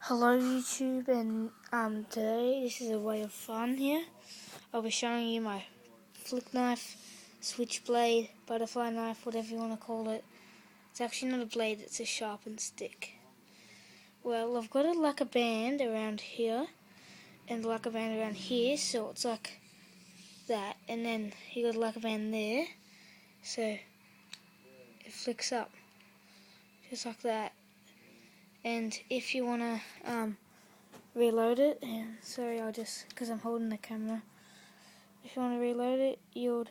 Hello YouTube, and today this is a way of fun here. I'll be showing you my flick knife, switchblade, butterfly knife, whatever you want to call it. It's actually not a blade, it's a sharpened stick. Well, I've got a lacquer band around here and a lacquer band around here, so it's like that, and then you got a lacquer band there, so it flicks up just like that. And if you want to reload it, and sorry, I'll just, because I'm holding the camera, if you want to reload it, you'll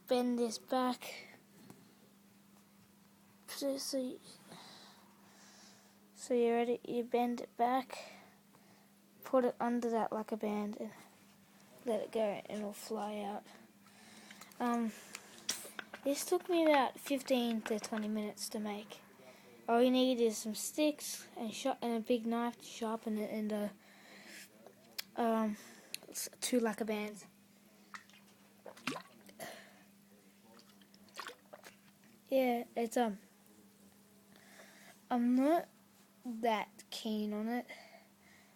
bend this back, so you're ready, you bend it back, put it under that lacquer band and let it go and it'll fly out. This took me about 15 to 20 minutes to make. All you need is some sticks and a big knife to sharpen it, and 2 lacquer bands. Yeah, it's I'm not that keen on it.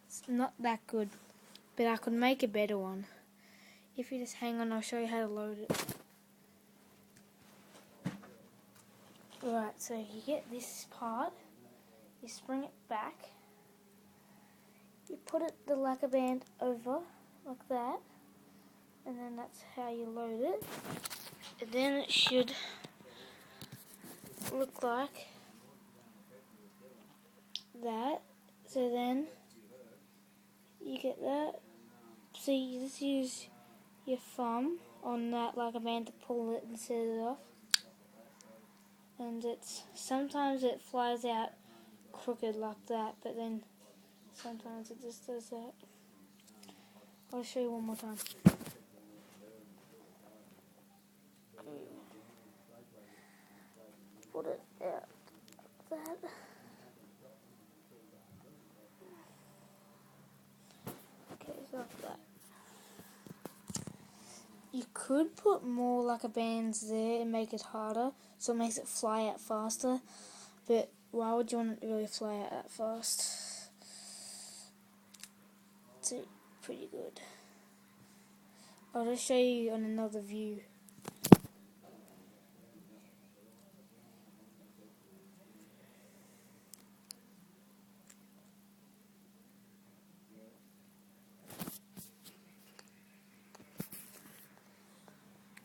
It's not that good, but I could make a better one. If you just hang on, I'll show you how to load it. Right, so you get this part, you spring it back, you put the lacquer band over like that, and then that's how you load it. And then it should look like that. So then you get that. So you just use your thumb on that lacquer band to pull it and set it off. And sometimes it flies out crooked like that, but then sometimes it just does that. I'll show you one more time. Put it out like that. Okay, so like that. You could put more lacquer bands there and make it harder, so it makes it fly out faster, but why would you want it to really fly out that fast? It's pretty good. I'll just show you on another view.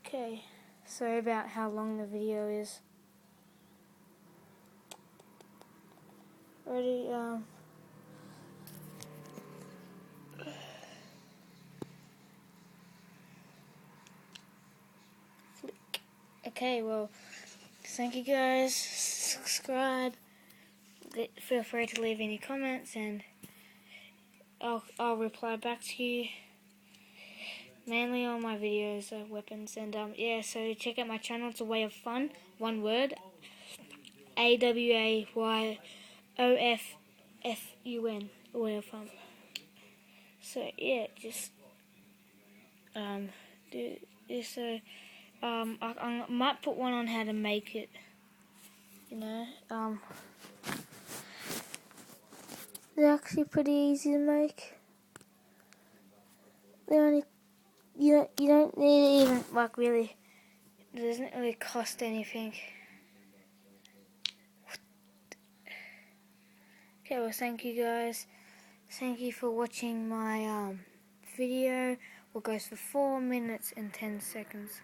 Okay, sorry about how long the video is. Ready? Flick. Okay, well, thank you guys. Subscribe. Feel free to leave any comments, and I'll reply back to you. Mainly all my videos are weapons, and yeah, so check out my channel. It's a way of fun, one word, AWAYOFFUN, a way of fun. So yeah, just do this. So I might put one on how to make it. You know, they're actually pretty easy to make. They're only you don't need even really. It doesn't really cost anything. Okay, well, thank you guys. Thank you for watching my video. What goes for 4 minutes and 10 seconds.